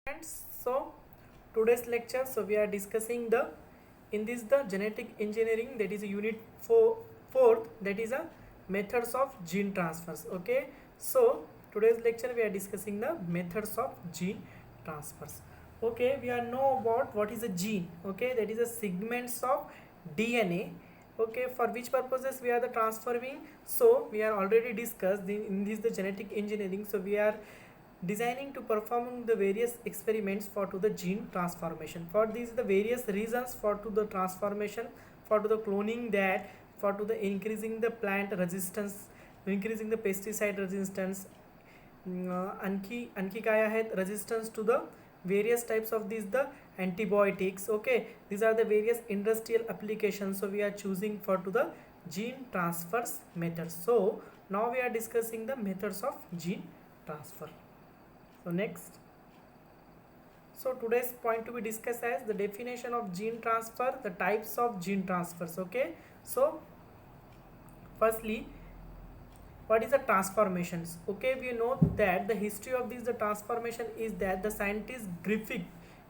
Friends, so today's lecture, so we are discussing the genetic engineering, that is unit 4th, that is a methods of gene transfers. Okay, so today's lecture we are discussing the methods of gene transfers. Okay, we are know about what is a gene. Okay, that is a segments of DNA. Okay, for which purposes we are the transferring. So we are already discussed in this the genetic engineering. So we are designing to performing the various experiments for to the gene transformation. For these the various reasons for to the transformation, for to the cloning, that for to the increasing the plant resistance, increasing the pesticide resistance, आणखी काय आहेत, resistance to the various types of these the antibiotics. Okay, these are the various industrial applications, so we are choosing for to the gene transfers methods. So now we are discussing the methods of gene transfer. So next, so today's point to be discussed as the definition of gene transfer, the types of gene transfers. Okay, so firstly, what is the transformations? Okay, we know that the history of this the transformation is that the scientist Griffith,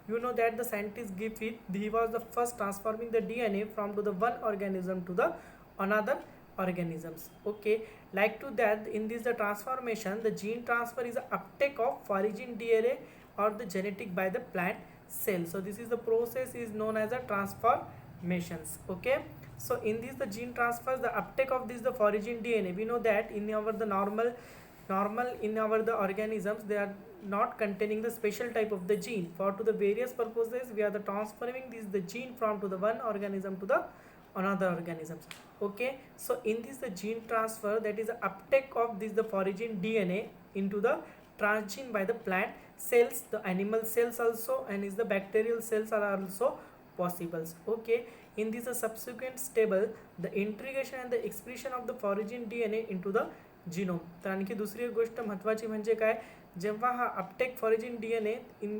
you know that the scientist Griffith, he was the first transforming the DNA from to the one organism to the another organisms. Okay, like to that, in this the transformation, the gene transfer is a uptake of foreign DNA or the genetic by the plant cell. So this is the process is known as a transformations. Okay, so in this the gene transfers, the uptake of this the foreign DNA, we know that in our the normal in our the organisms, they are not containing the special type of the gene. For to the various purposes we are the transferring this the gene from to the one organism to the another organisms. Okay, so in this the gene transfer, that is the uptake of this the foreign DNA into the transgene by the plant cells, the animal cells also, and is the bacterial cells are also possibles. Okay, in this subsequent stable, the integration and the expression of the foreign DNA into the genome. तर आणखी दुसरी गोष्ट महत्त्वाची म्हणजे काय, जेव्हा हा Uptake फॉरेजिन DNA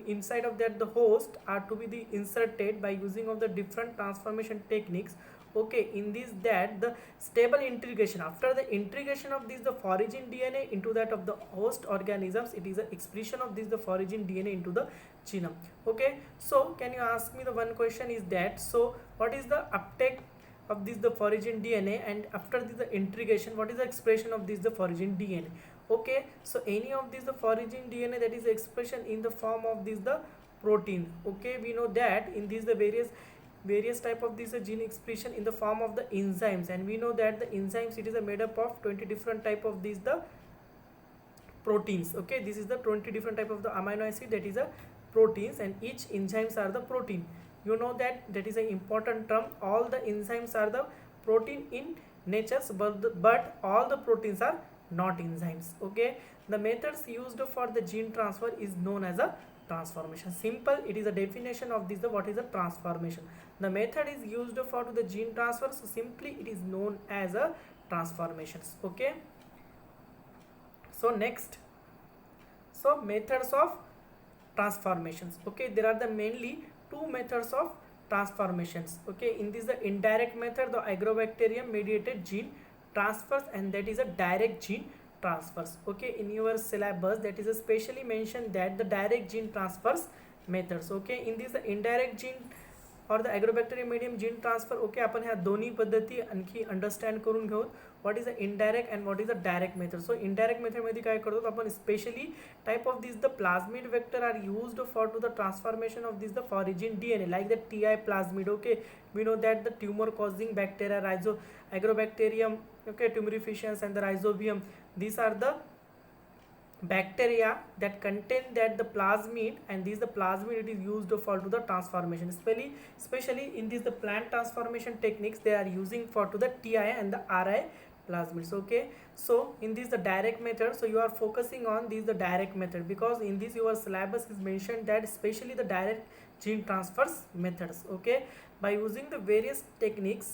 inside of that the host are to be the inserted by using of the different transformation techniques. Okay, in this that the stable integration, after the integration of this the foreign DNA into that of the host organisms, it is a expression of this the foreign DNA into the genome. Okay, so can you ask me the one question is that, so what is the uptake of this the foreign DNA, and after this the integration, what is the expression of this the foreign DNA? Okay, so any of this the foreign DNA, that is the expression in the form of this the protein. Okay, we know that in these the various type of this gene expression in the form of the enzymes, and we know that the enzymes, it is a made up of 20 different type of these the proteins. Okay, this is the 20 different type of the amino acid, that is a proteins, and each enzymes are the protein. You know that that is an important term. All the enzymes are the protein in nature, but all the proteins are not enzymes. Okay, the methods used for the gene transfer is known as a transformation. Simple, it is a definition of this the what is a transformation. The method is used for the gene transfer, so simply it is known as a transformations. Okay, so next, so methods of transformations. Okay, there are the mainly two methods of transformations. Okay, in this the indirect method, the agrobacterium mediated gene transfers, and that is a direct gene transfers. Okay, in your syllabus that is especially mentioned that the direct gene transfers methods. Okay, in this the indirect gene or the agrobacterium medium gene transfer. Okay, आपण ह्या दोन्ही पद्धती आणखी understand करून घेऊ. What is the indirect and what is the direct method. So indirect मेथडमध्ये काय करतो आपण, specially type of this the plasmid vector are used for to the transformation of this the foreign DNA, like the TI plasmid. Okay, we know that the tumor causing bacteria, agrobacterium, okay, tumorificans, and the rhizobium, these are the bacteria that contain that the plasmid, and this the plasmid it is used for to the transformation. Especially in this the plant transformation techniques, they are using for to the TI and the RI plasmids. Okay, so in this the direct method, so you are focusing on this the direct method, because in this your syllabus is mentioned that especially the direct gene transfers methods. Okay, by using the various techniques,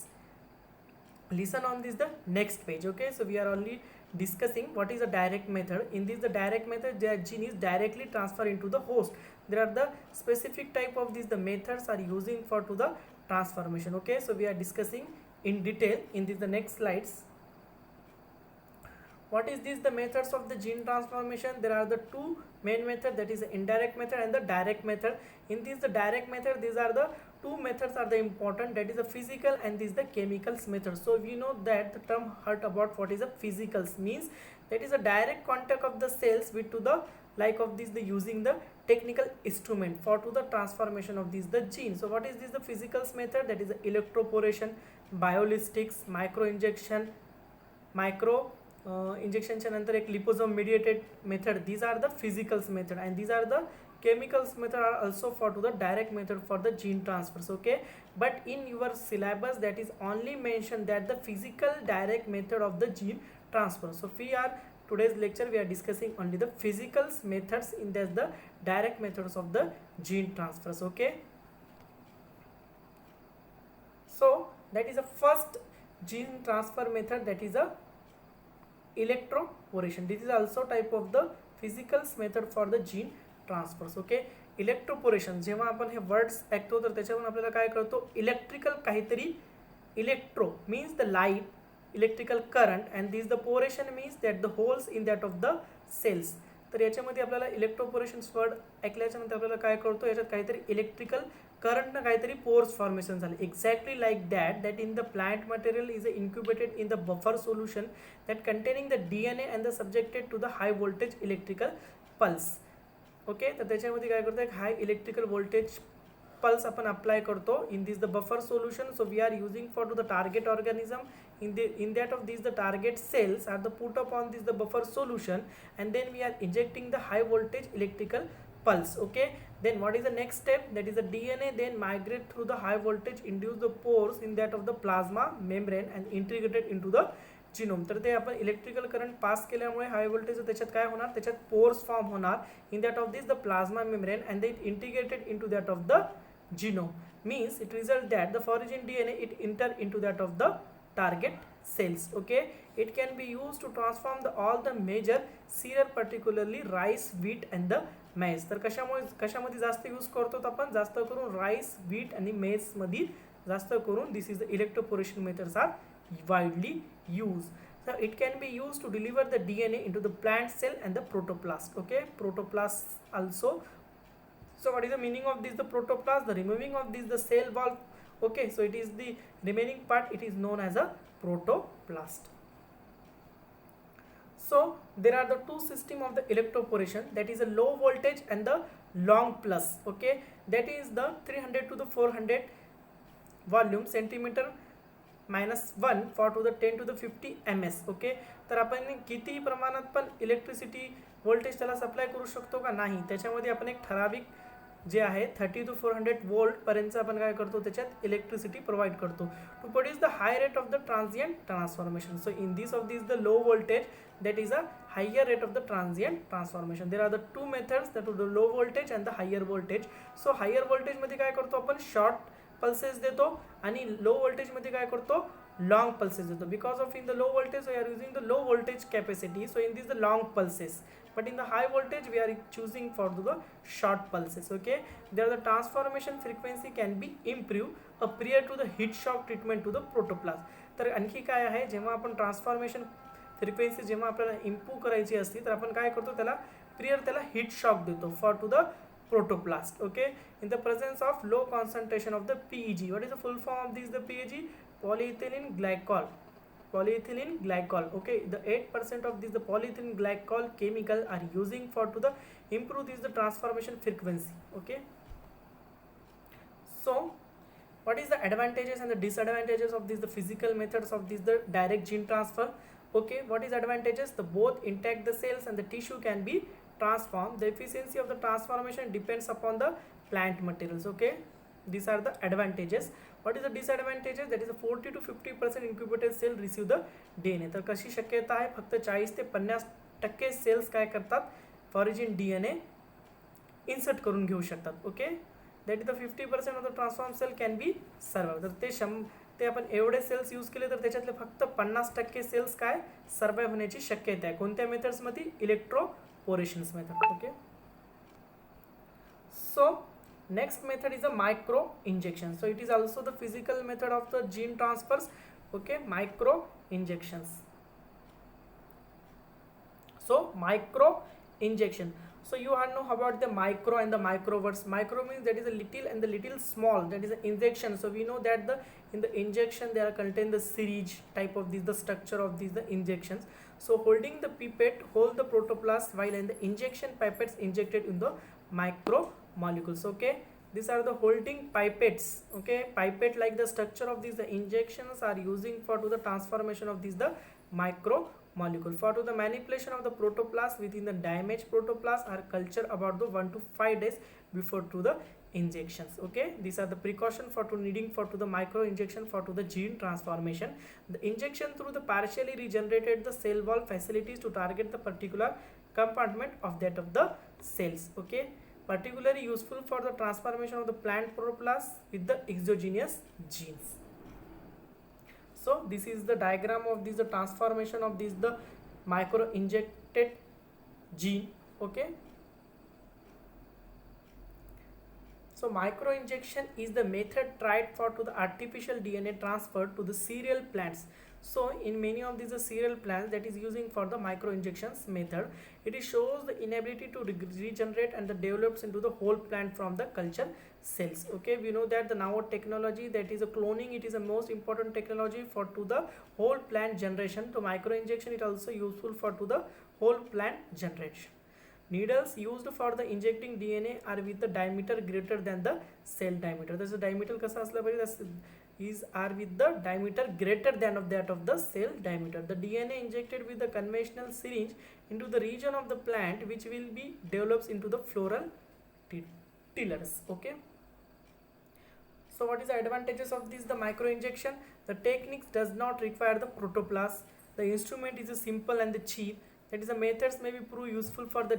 listen on this the next page. Okay, so we are only discussing what is a direct method. In this the direct method, the gene is directly transferred into the host. There are the specific type of these the methods are using for to the transformation. Okay, so we are discussing in detail in this the next slides. what is this the methods of the gene transformation? There are the two main method, that is the indirect method and the direct method. In this the direct method, these are the two methods are the important, that is the physical and this is the chemicals method. So we know that the term heard about what is a physicals means, that is a direct contact of the cells with to the like of this the using the technical instrument for to the transformation of this the gene. So what is this the physicals method? That is the electroporation, biolistics, micro injection, micro इंजेक्शनच्या नंतर एक liposome mediated method. These are the physicals method and these are the chemicals method are also for to the direct method for the gene transfers. Okay, but in your syllabus that is only mentioned that the physical direct method of the gene transfer. So we are today's lecture we are discussing only the physicals methods in this the direct methods of the gene transfers. Okay, so that is the first gene transfer method, that is a electroporation. This is also type of the physicals method for the gene transfers. Okay, electroporation जेव्हा आपण हे words ऐकतो तर त्याच्यावरून आपल्याला काय कळतो, electrical काहीतरी, electro means the light, electrical current and this the poration means that the holes in that of the cells. तर याच्यामध्ये आपल्याला इलेक्ट्रोपोरेशन्स वर्ड ऐकल्याच्या नंतर आपल्याला काय कळतो, याच्यात काहीतरी इलेक्ट्रिकल करंटनं काहीतरी पोर्स फॉर्मेशन झाले. Exactly like that in the plant material is incubated in the buffer solution that containing the DNA and the subjected to the high voltage electrical pulse. Okay, तर त्याच्यामध्ये काय करतो, एक हाय इलेक्ट्रिकल व्होल्टेज पल्स आपण apply करतो in this the buffer solution. So we are using for to the target organism in that of these the target cells are the put up on this the buffer solution and then we are injecting the high voltage electrical pulse. Okay, then what is the next step, that is the DNA then migrate through the high voltage induce the pores in that of the plasma membrane and integrated into the genome. तर ते आपण electrical current pass केल्यामुळे high voltage त्याच्यात काय होणार, त्याच्यात pores form होणार इन that of this the plasma membrane and they integrated into that of the genome. Means it result that the foreign DNA it enter into that of the target cells. Okay, it can be used to transform the all the major cereal particularly rice, wheat and the maize. तर कशामध्ये जास्त use करतो आपण, जास्त करून rice, wheat आणि मेज मध्ये जास्त करून this is the electroporation methods are widely used. So it can be used to deliver the DNA into the plant cell and the protoplast. Okay, protoplast also. So what is the meaning of this the protoplast? The removing of this the cell wall. Okay, so it is the remaining part, it is known as a protoplast. So there are the two system of the electroporation, that is a low voltage and the long pulse. Okay, that is the 300 to the 400 volume centimeter -1 for to the 10 to the 50 ms. Okay, तर आपण किती प्रमाणात पण electricity voltage त्याला supply करू शकतो का, नाही. त्याच्यामध्ये आपण एक ठराविक जे आहे 30 to 400 वोल्ट पर्यंत आपण काय करतो, त्याच्यात इलेक्ट्रिसिटी प्रोव्हाइड करतो to produce the high rate of the transient transformation. So in this of this the low voltage that is a higher rate of the transient transformation. There are the two methods, that is the low voltage and the higher voltage. So higher voltage मध्ये काय करतो आपण, short pulses देतो आणि low voltage मध्ये काय करतो, long pulses देतो. Because of in the low voltage we are using the low voltage capacity, so in this the long pulses, but in the high voltage we are choosing for the short pulses. Okay, there the transformation frequency can be improved prior to the heat shock treatment to the protoplasm. तर आणखी काय आहे, जेव्हा आपण transformation frequency जेव्हा आपल्याला improve करायची असते तर आपण काय करतो, त्याला प्रियर त्याला हीट शॉक देतो for to the protoplast. Okay, in the presence of low concentration of the PEG. What is the full form of this the PEG? Polyethylene glycol. Polyethylene glycol. Okay, the 8% of this the polyethylene glycol chemical are using for to the improve this the transformation frequency. Okay, so what is the advantages and the disadvantages of this the physical methods of this the direct gene transfer? Okay, what is advantages? The both intact the cells and the tissue can be transformed. The efficiency of the transformation depends upon the plant materials. Okay, these are the advantages. What is the disadvantages? That is a 40 to 50% incubated cell receive the DNA. तर कशी शक्यता आहे, फक्त 40 ते 50% sales काय करतात, फॉरेजिन DNA insert करून घेऊ शकतात. Okay, that is the 50% of the transform cell can be survive. तर ते आपण एवढे सेल्स यूज केले तर त्याच्यातले फक्त 50% सेल्स काय सर्वाइव्ह होण्याची शक्यता आहे. कोणत्या मेथड्समध्ये, electroporations method. Okay, so next method is a micro injection. So it is also the physical method of the gene transfers. Okay, micro injections. So micro injection. So you all know about the micro and the micro words. Micro means that is a little and the little small, that is an injection. So we know that the in the injection there are contain the syringe type of this, the structure of these the injections. So holding the pipette hold the protoplast while in the injection pipettes injected in the micro molecules. Okay, these are the holding pipettes. Okay, pipette like the structure of these the injections are using for to the transformation of these the micro molecule. For to the manipulation of the protoplast within the damaged protoplast are culture about the 1 to 5 days before to the injections. Okay, these are the precaution for to needing for to the micro injection for to the gene transformation. The injection through the partially regenerated the cell wall facilities to target the particular compartment of that of the cells. Okay, particularly useful for the transformation of the plant protoplast with the exogenous genes. So this is the diagram of this the transformation of this the micro injected gene. Okay, so micro injection is the method tried for to the artificial DNA transfer to the cereal plants. So in many of these cereal plants that is using for the micro injections method, it shows the inability to regenerate and the develops into the whole plant from the culture cells. Okay, we know that the now technology that is a cloning, it is a most important technology for to the whole plant generation. To micro injection it also useful for to the whole plant generation. Needles used for the injecting DNA are with the diameter greater than the cell diameter. That's the diameter कसा असला पाहिजे, is are with the diameter greater than of that of the cell diameter. The DNA injected with the conventional syringe into the region of the plant which will be develops into the floral tillers. Okay. So what is the advantages of this the micro injection? The technique does not require the protoplast. The instrument is simple and the cheap. That is the methods may be prove useful for the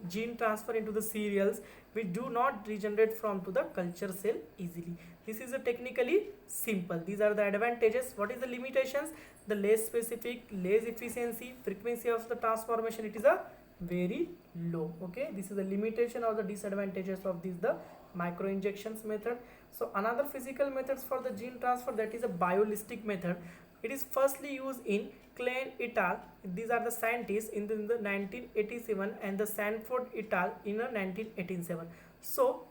gene transfer into the cereals which do not regenerate from to the culture cell easily. This is a technically simple. These are the advantages. What is the limitations? The less specific, less efficiency, frequency of the transformation it is a very low. Okay, this is the limitation or the disadvantages of this the micro injections method. So another physical methods for the gene transfer, that is a biolistic method. It is firstly used in Klein et al. These are the scientists in the 1987 and the Sanford et al. In 1987. So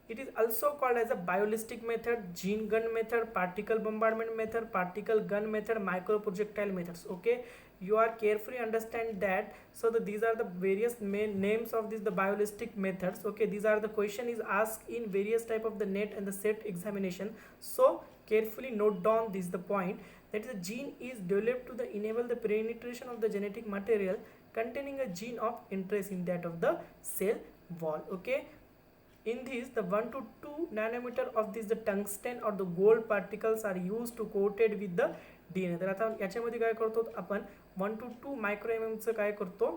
it is also called as a biolistic method, gene gun method, particle bombardment method, particle gun method, micro projectile methods. Okay, you are carefully understand that. So these are the various main names of this the biolistic methods. Okay, these are the question is asked in various type of the net and the set examination. So carefully note down this the point, that is the gene is developed to the enable the penetration of the genetic material containing a gene of interest in that of the cell wall. Okay, in this the 1 to 2 nanometer of this the tungsten or the gold particles are used to coated with the DNA. तर आता याच्यामध्ये काय करतो आपण 1 to 2 micro M एमचं काय करतो,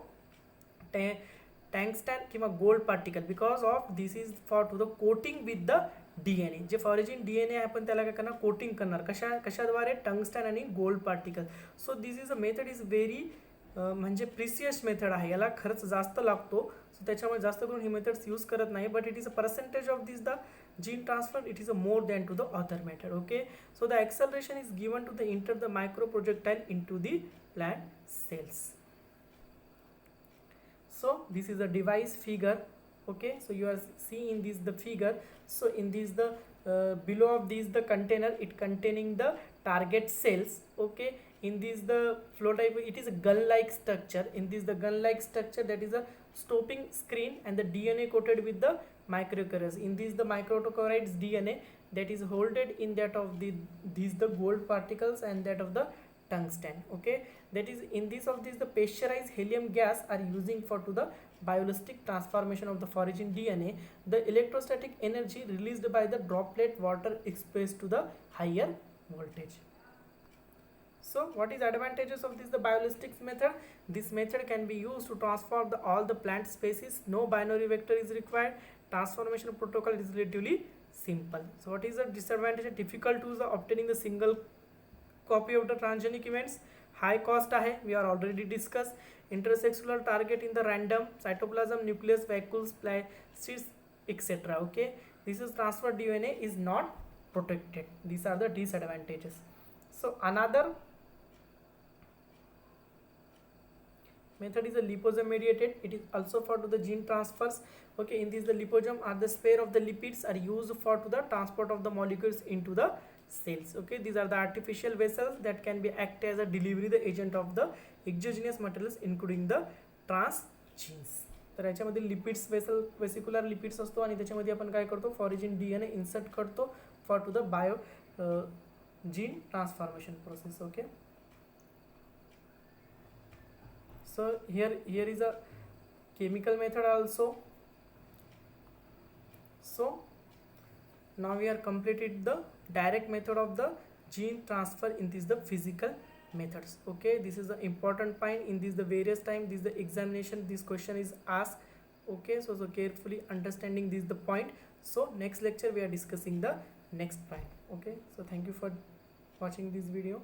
tungsten किंवा gold particle, because of this is for to the coating with the DNA. जे फॉरेजिन DNA आहे आपण त्याला काय करणार, कोटिंग करणार कशाद्वारे, टंगस्टन आणि gold particle. So this is a method is very म्हणजे प्रिसियस मेथड आहे, याला खर्च जास्त लागतो. सो त्याच्यामुळे जास्त करून ही मेथड्स यूज करत नाही, but it is a percentage of this the gene transfer, it is a more than to the other method. Okay, so the acceleration is given to the enter the micro projectile into the plant cells. So this is a device figure. Okay, so you are seeing in this the figure. So in this the below of this the container, it containing the target cells. Okay, in this the flow type, it is a gun like structure. In this the gun like structure, that is a stopping screen and the DNA coated with the microcarriers. In this the microcarriers DNA that is holded in that of these the gold particles and that of the tungsten. Okay, that is in this of this the pressurized helium gas are using for to the biolistic transformation of the foreign DNA. The electrostatic energy released by the droplet water exposed to the higher voltage. So what is advantages of this the biolistic method? This method can be used to transform the all the plant species. No binary vector is required. Transformation protocol is relatively simple. So what is the disadvantage? Difficult to obtaining the single copy of the transgenic events. High cost आहे, we are already discussed. Intercellular target in the random cytoplasm, nucleus, vacuoles, plastids, etc. Okay, this is transfer DNA is not protected. These are the disadvantages. So another method is a liposome mediated. It is also for to the gene transfers. Okay, in this the liposome are the sphere of the lipids are used for to the transport of the molecules into the cells. Okay, these are the artificial vessels that can be act as a delivery the agent of the exogenous materials including the transgenes. तर याच्यामध्ये lipids वेसिक्युलर lipids असतो आणि त्याच्यामध्ये आपण काय करतो foreign DNA insert करतो for to the bio gene transformation process. Okay, so here is a chemical method also. So now we are completed the direct method of the gene transfer in this the physical methods. Okay, this is the important point in this the various time this the examination this question is asked. Okay, so carefully understanding this the point. So next lecture we are discussing the next point. Okay, so thank you for watching this video.